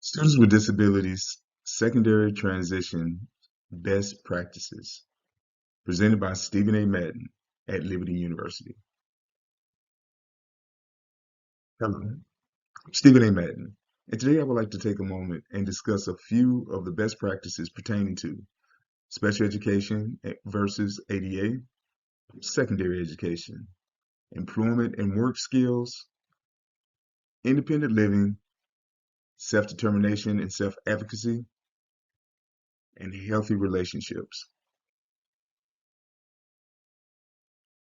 Students with Disabilities Secondary Transition Best Practices, presented by Stephen A. Madden at Liberty University. Hello, I'm Stephen A. Madden, and today I would like to take a moment and discuss a few of the best practices pertaining to special education versus ADA, secondary education, employment and work skills, independent living, self-determination and self-advocacy, and healthy relationships.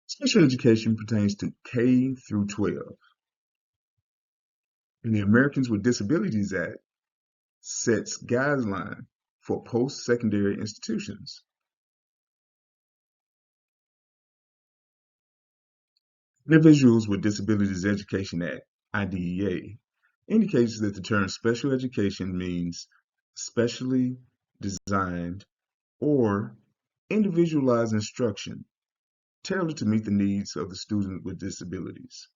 Special education pertains to K through 12, and the Americans with Disabilities Act sets guidelines for post-secondary institutions. Individuals with Disabilities Education Act, IDEA, indicates that the term special education means specially designed or individualized instruction tailored to meet the needs of the student with disabilities.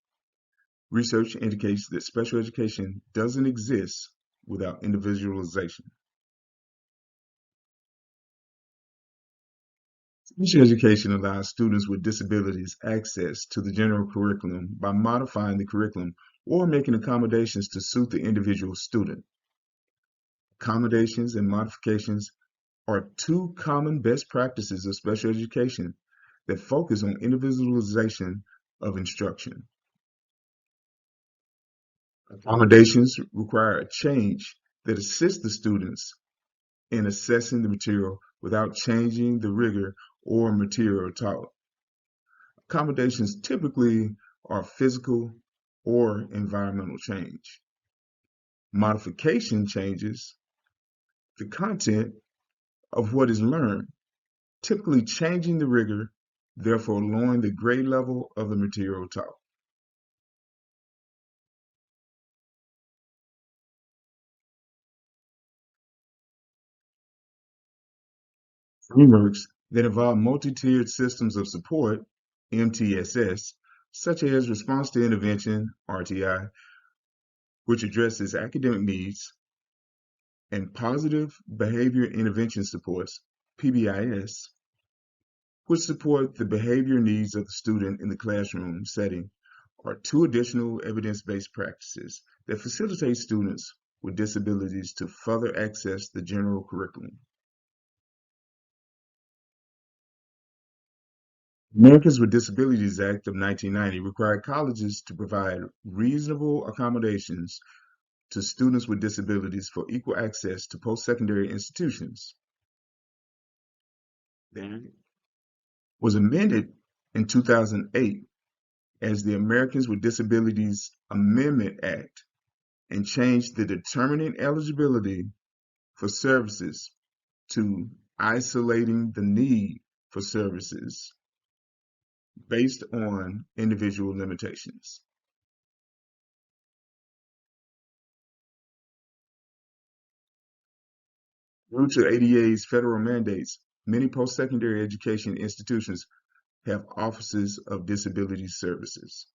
Research indicates that special education doesn't exist without individualization. Special education allows students with disabilities access to the general curriculum by modifying the curriculum or making accommodations to suit the individual student. Accommodations and modifications are two common best practices of special education that focus on individualization of instruction. Accommodations require a change that assists the students in assessing the material without changing the rigor or material taught. Accommodations typically are physical or environmental change. Modification changes the content of what is learned, typically changing the rigor, therefore lowering the grade level of the material taught. Frameworks that involve multi-tiered systems of support, MTSS, such as response to intervention, RTI, which addresses academic needs, and positive behavior intervention supports, PBIS, which support the behavior needs of the student in the classroom setting, are two additional evidence-based practices that facilitate students with disabilities to further access the general curriculum. Americans with Disabilities Act of 1990 required colleges to provide reasonable accommodations to students with disabilities for equal access to post-secondary institutions. That was amended in 2008 as the Americans with Disabilities Amendment Act and changed the determining eligibility for services to isolating the need for services based on individual limitations. Due to ADA's federal mandates, many post-secondary education institutions have offices of disability services.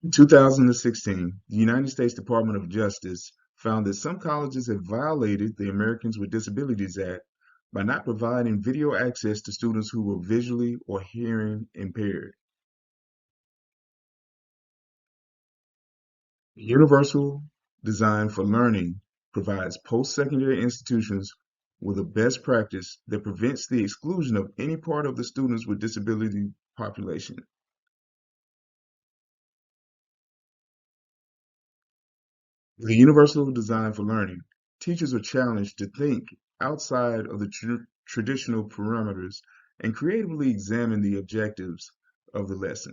In 2016, the United States Department of Justice found that some colleges have violated the Americans with Disabilities Act by not providing video access to students who were visually or hearing impaired. The Universal Design for Learning provides post-secondary institutions with a best practice that prevents the exclusion of any part of the students with disability population. The Universal Design for Learning, teachers are challenged to think outside of the traditional parameters and creatively examine the objectives of the lesson.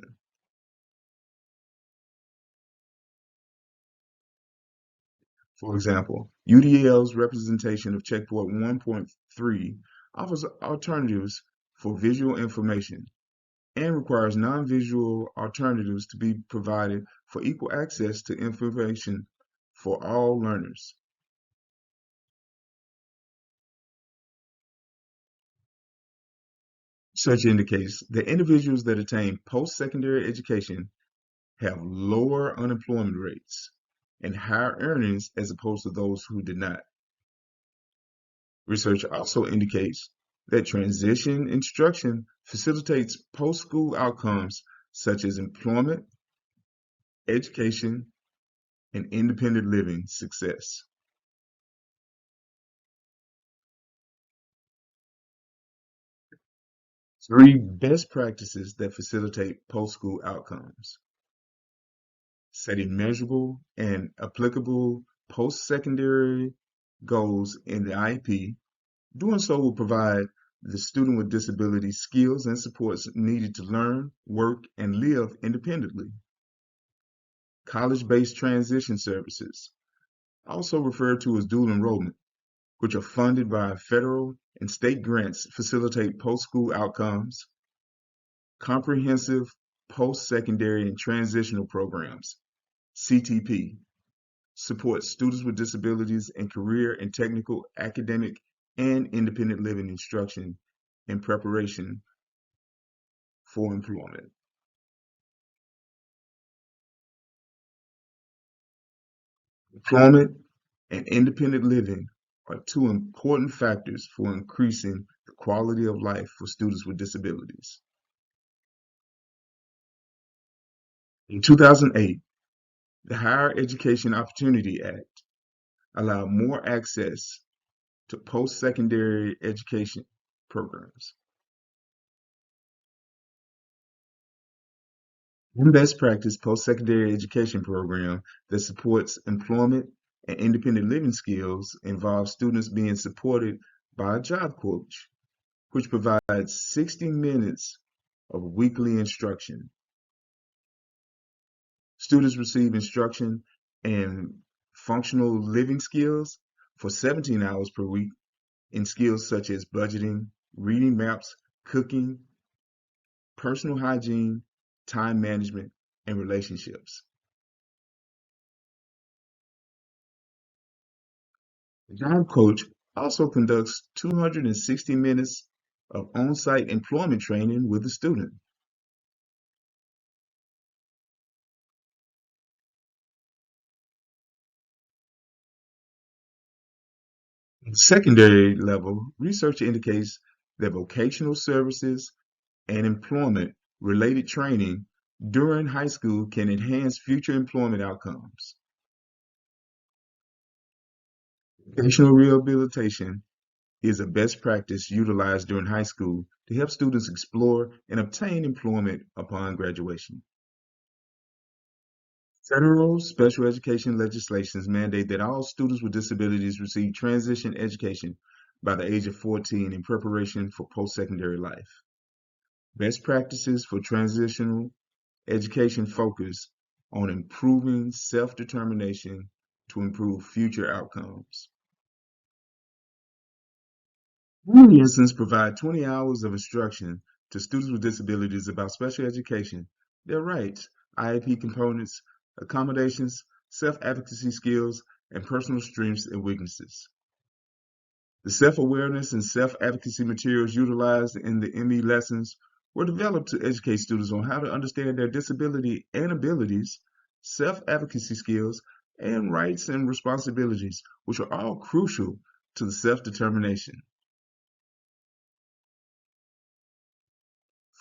For example, UDL's representation of Checkpoint 1.3 offers alternatives for visual information and requires non-visual alternatives to be provided for equal access to information for all learners. Research indicates that individuals that attain post-secondary education have lower unemployment rates and higher earnings as opposed to those who did not. Research also indicates that transition instruction facilitates post-school outcomes such as employment, education, and independent living success. Three best practices that facilitate post-school outcomes. Setting measurable and applicable post-secondary goals in the IEP. Doing so will provide the student with disabilities skills and supports needed to learn, work, and live independently. College-based transition services, also referred to as dual enrollment, which are funded by federal and state grants, facilitate post-school outcomes. Comprehensive post-secondary and transitional programs, CTP, supports students with disabilities in career and technical, academic, and independent living instruction in preparation for employment. Employment and independent living are two important factors for increasing the quality of life for students with disabilities. In 2008, the Higher Education Opportunity Act allowed more access to post-secondary education programs. One best practice post-secondary education program that supports employment and independent living skills involves students being supported by a job coach, which provides 60 minutes of weekly instruction. Students receive instruction in functional living skills for 17 hours per week in skills such as budgeting, reading maps, cooking, personal hygiene, time management, and relationships. The job coach also conducts 260 minutes of on-site employment training with the student. At the secondary level, research indicates that vocational services and employment related training during high school can enhance future employment outcomes. Vocational rehabilitation is a best practice utilized during high school to help students explore and obtain employment upon graduation. Federal special education legislations mandate that all students with disabilities receive transition education by the age of 14 in preparation for post-secondary life. Best practices for transitional education focus on improving self-determination to improve future outcomes. Many instances provide 20 hours of instruction to students with disabilities about special education, their rights, IEP components, accommodations, self-advocacy skills, and personal strengths and weaknesses. The self-awareness and self-advocacy materials utilized in the ME lessons were developed to educate students on how to understand their disability and abilities, self-advocacy skills, and rights and responsibilities, which are all crucial to the self-determination.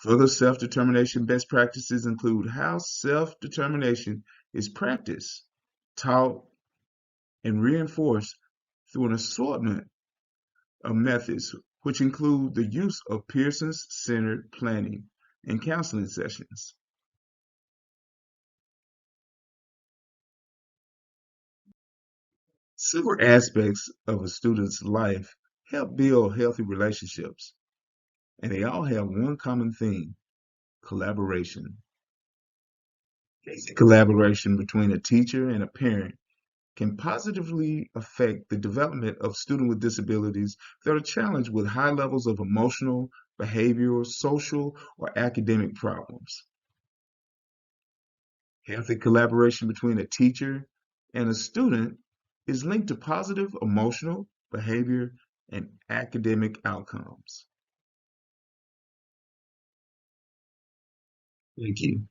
Further self-determination best practices include how self-determination is practiced, taught, and reinforced through an assortment of methods, which include the use of Pearson-centered planning and counseling sessions. Several aspects of a student's life help build healthy relationships, and they all have one common theme: collaboration. Basic collaboration between a teacher and a parent can positively affect the development of students with disabilities that are challenged with high levels of emotional, behavioral, social, or academic problems. Healthy collaboration between a teacher and a student is linked to positive emotional, behavior, and academic outcomes. Thank you.